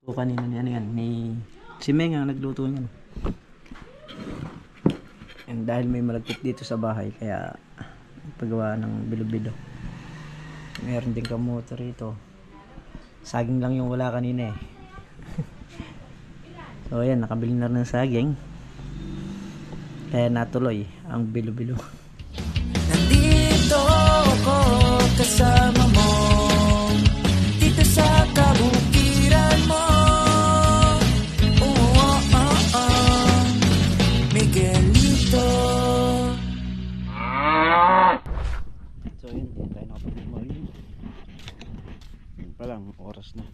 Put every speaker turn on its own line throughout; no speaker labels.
So, kanina ni ano yan, ni si Meng ang nagluto niyan. And dahil may malagkit dito sa bahay, kaya paggawa ng bilo-bilo. Meron din kamote rito. Saging lang yung wala kanina eh. So ayan, nakabili na rin ng saging. Kaya natuloy ang bilo-bilo.
Nandito ako kasama mo, dito sa kabukiran mo. Miguelito.
So yun, hindi tayo nakapag-morning. Yun pa lang, oras na.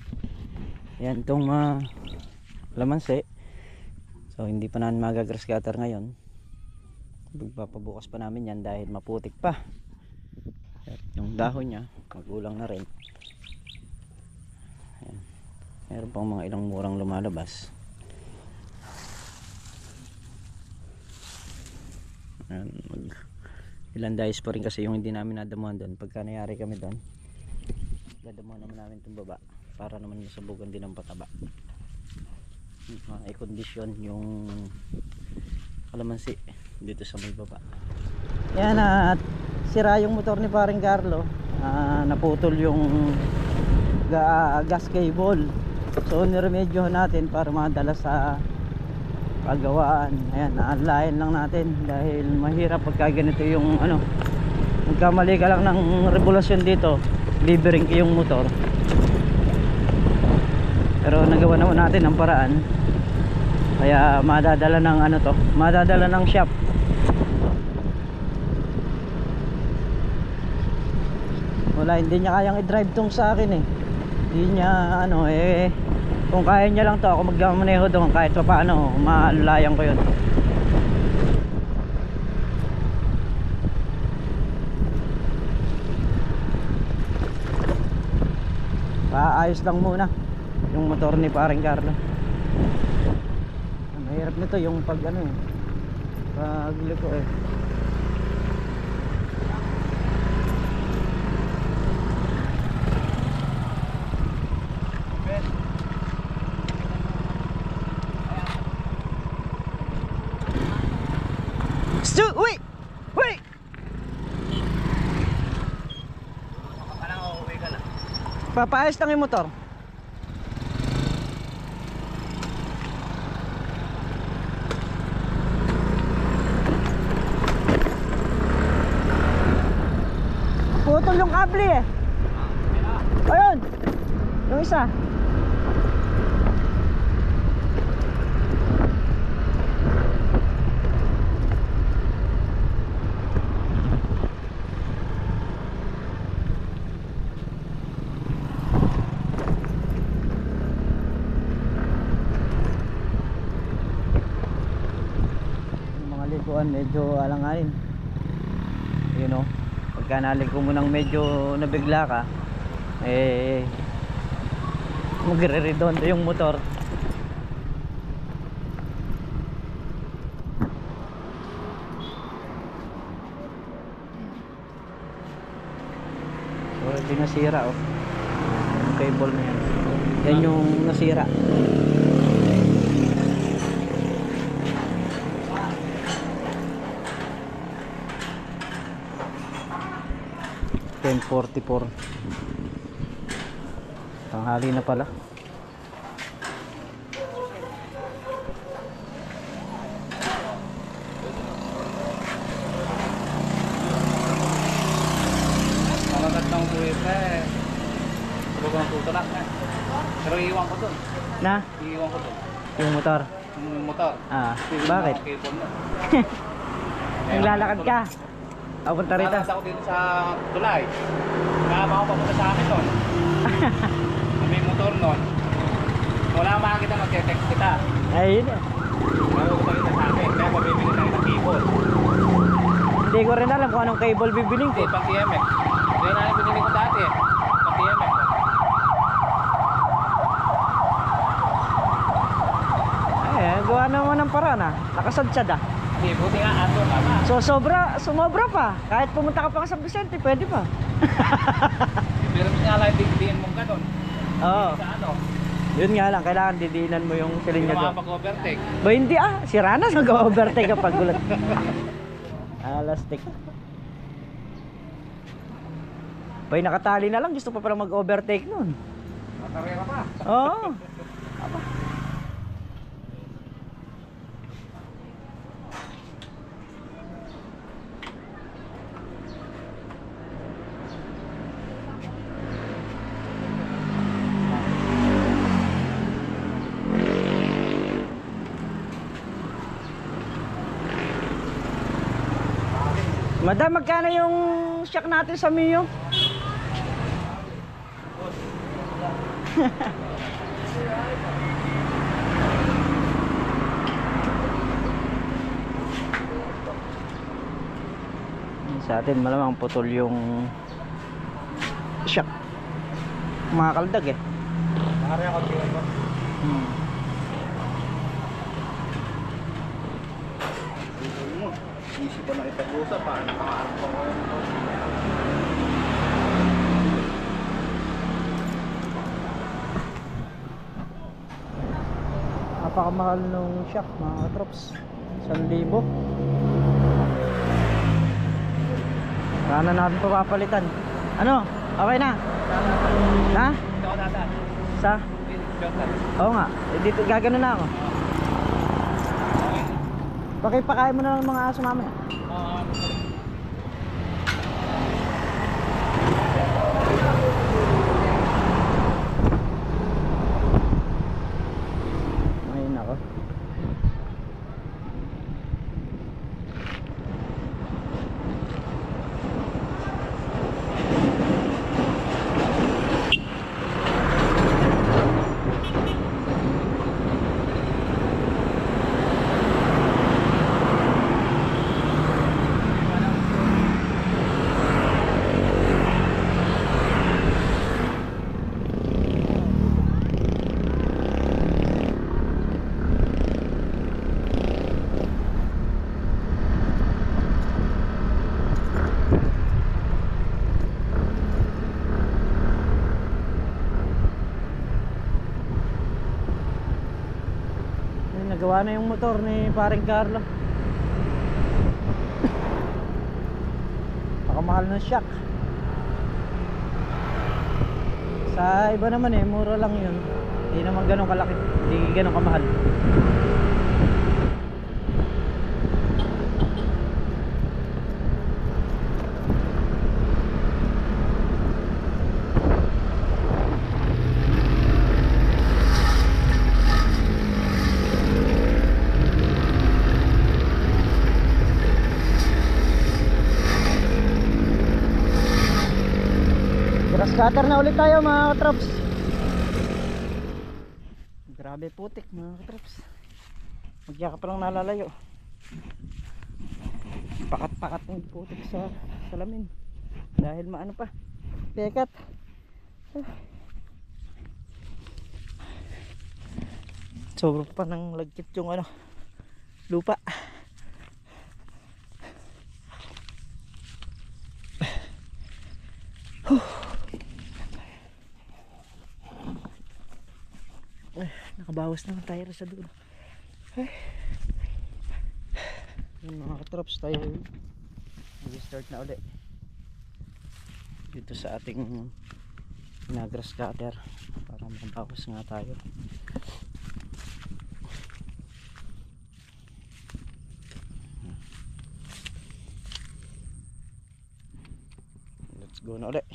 Ayan, itong lamansi. So hindi pa namin magagrass cutter ngayon. Magpapabukas pa namin yan dahil maputik pa. At yung dahon niya magulang na rin. Ayan. Meron pang mga ilang murang lumalabas. Ayan, ilan dahis pa rin kasi yung hindi namin nadamuhan doon. Pagka nayari kami doon, dadamuhan naman namin itong baba para naman masabugan din ng pataba. I-condition yung kalamansi dito sa may baba. Yan at sira yung motor ni paring Carlo. Naputol yung gas cable. So niremedyohan natin para madala sa paggawaan. Ayan, naalayan lang natin dahil mahirap pagka ganito yung ano, magkamali ka lang ng regulasyon dito, bibering ka yung motor. Pero nagawa naman natin ang paraan. Kaya madadala ng ano to, madadala ng shop. Wala, hindi niya kayang i-drive tong sa akin eh. Hindi niya ano eh, kung kaya niya lang to, ako magmamaneho doon kahit pa paano, malulayan ko yun. Paayos lang muna yung motor ni paring Carlo. Mahirap nito yung pag ano eh, pag liko eh. Wait! Wait! Papaayos lang yung motor. Putol yung kable eh. Ayun! Yung isa. Medyo alanganin, you know, pagka naliko mo nang medyo nabigla ka eh, magre-redondo yung motor. So ito nasira oh, yung cable na yan, yan yung nasira. 10:44 tanghali na pala.
Mamagat ng buhay pa eh. Sabag ang tutulak na. Pero iiwan ko dun.
Na?
Iiwan ko dun.
Yung motor?
Yung motor.
Bakit? Naglalakad ka? Papunta rito?
Nakalas ako dito sa tulay. Nakama ako papunta sa akin doon. May motor nun. Wala makakita, mag-text kita.
Ayun eh.
Makukuha kita sa akin. Kaya mabibili tayo ng cable.
Hindi ko rin alam kung anong cable bibiling ko.
Hindi, pang TMX. Hindi na yung binili ko dati eh. Pang TMX.
Gawa naman ng paraan ah. Nakasadsad ah.
Hindi, buti nga ato tama.
So sumobra pa. Kahit pumunta ka pa sa San Vicente, pwede pa.
Pero nga lang digdiin mong ganun.
Oo.
Sa ano?
Yun nga lang, kailangan didiinan mo yung
Hindi
silinyador.
ka makapag-overtake.
Ba hindi sira na mag-overtake kapag gulat. Lastik. Bay, nakatali na lang, gusto pa pala mag-overtake nun.
Makarera pa.
Oo. Aba. Madam, magkano yung shock natin sa Mio? Sa atin malamang putol yung shock. Mga kaldag eh.
Makarera ko tingin mo. Isip ko na ipag-usap pa. Nakaharap ko ngayon.
Napakamahal nung shock mga katrops. 1,000. Saan na natin papapalitan? Ano? Okay na? Ha?
Dito ako dadaan.
Sa? Oo nga. Dito gagano na ako. Pakipakain mo na ng mga aso mamaya. Ayun ako. Nagawa na yung motor ni paring Carlo. Pakamahal ng shock. Sa iba naman mura lang yun. Hindi naman ganun kalaki, hindi ganun kamahal. Scatter na ulit tayo mga katrops. Grabe putik mga katrops. Magyaka pa lang nalalayo. Pakat-pakat ng putik sa salamin. Dahil maano pa, pekat. Sobra pa ng lagkit yung ano, lupa. Nakabawas na ng tire sa dulo. Yung mga katrops, tayo mag-start na ulit dito sa ating Nagra scatter para makabawas nga tayo. Let's go na ulit.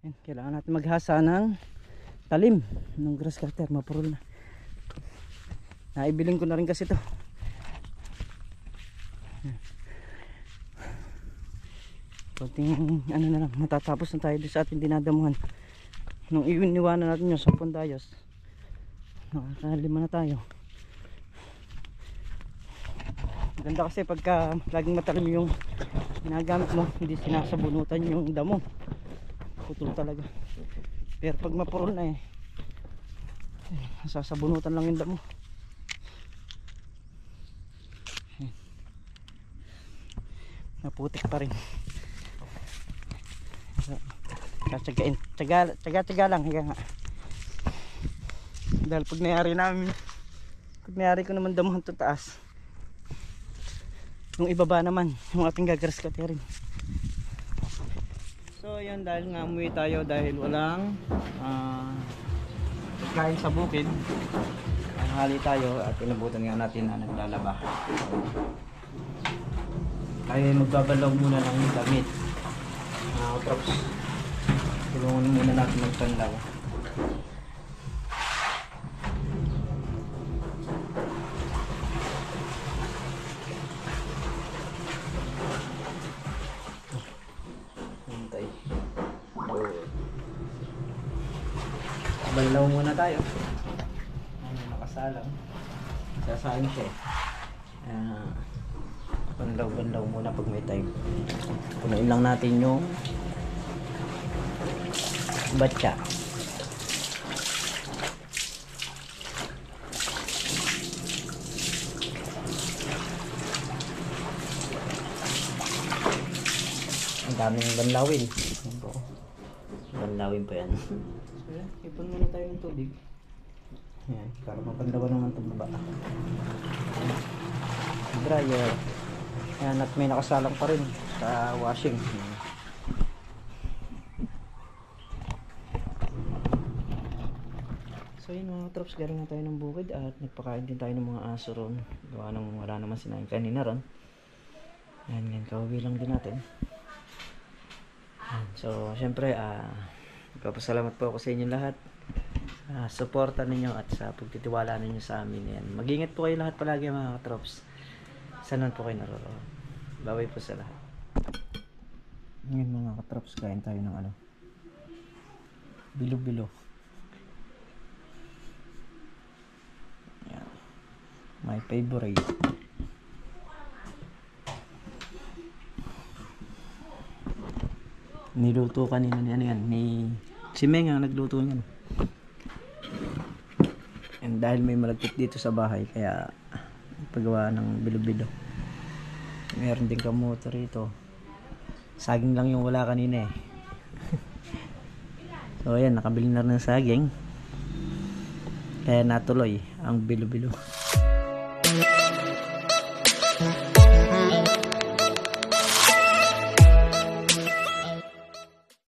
Yan, kailangan natin maghasa ng talim ng grass cutter, mapurol na. Naibiling ko na rin kasi to. Konting ano na lang, matatapos na tayo sa ating dinadamuhan. Nung iwiniwanan natin yung 10 dayos, nakakalima na tayo. Maganda kasi pagka laging matalim yung ginagamit mo, hindi sinasabunutan yung damo, putol talaga. Pero pag mapurol na sasabunutan lang yung damo. Naputik pa rin. Tsaga lang, higa nga. Dahil pag nayari ko naman damuhan to taas, yung ibaba naman yung ating gagras cutterin. So yun, dahil nga umuwi tayo dahil walang pagkain sa bukid, hali tayo at inabutan nga natin na naglalaba. Ay magbabalaw muna ng damit. Props, tulungan muna natin magpanlaw. Hintay. Balaw muna tayo. Nakasalang. Sasaling siya. Banlaw muna pag may time. Punuin lang natin yung batya. Ang daming banlawin. Banlawin pa yan. So yan, ipon muna tayo ng tubig. Yan, para mapanlawan naman itong baba. Dryer. Yan, at may nakasalang pa rin sa washing. So yun mga trops, galing na tayo ng bukid at nagpakain din tayo ng mga aso ron. Gawa nang wala naman sinain kanina ron. Yan, kauwi lang din natin. Yan. So syempre, nagpapasalamat po ako sa inyo lahat. Suporta ninyo at sa pagtitiwala ninyo sa amin. Yan. Mag-ingat po kayo lahat palagi mga trops. Saan po kayo naroroon. Bye po sa lahat. Ngayon mga katrops, kain tayo ng bilo-bilo. Yan. My favorite. Niluto kanina ni si Meng ang nagluto niyan. And dahil may malagkit dito sa bahay, kaya paggawa ng bilo-bilo. Meron din kamote rito. Saging lang yung wala kanina So ayan, nakabili na rin ng saging. Kaya natuloy ang bilo-bilo.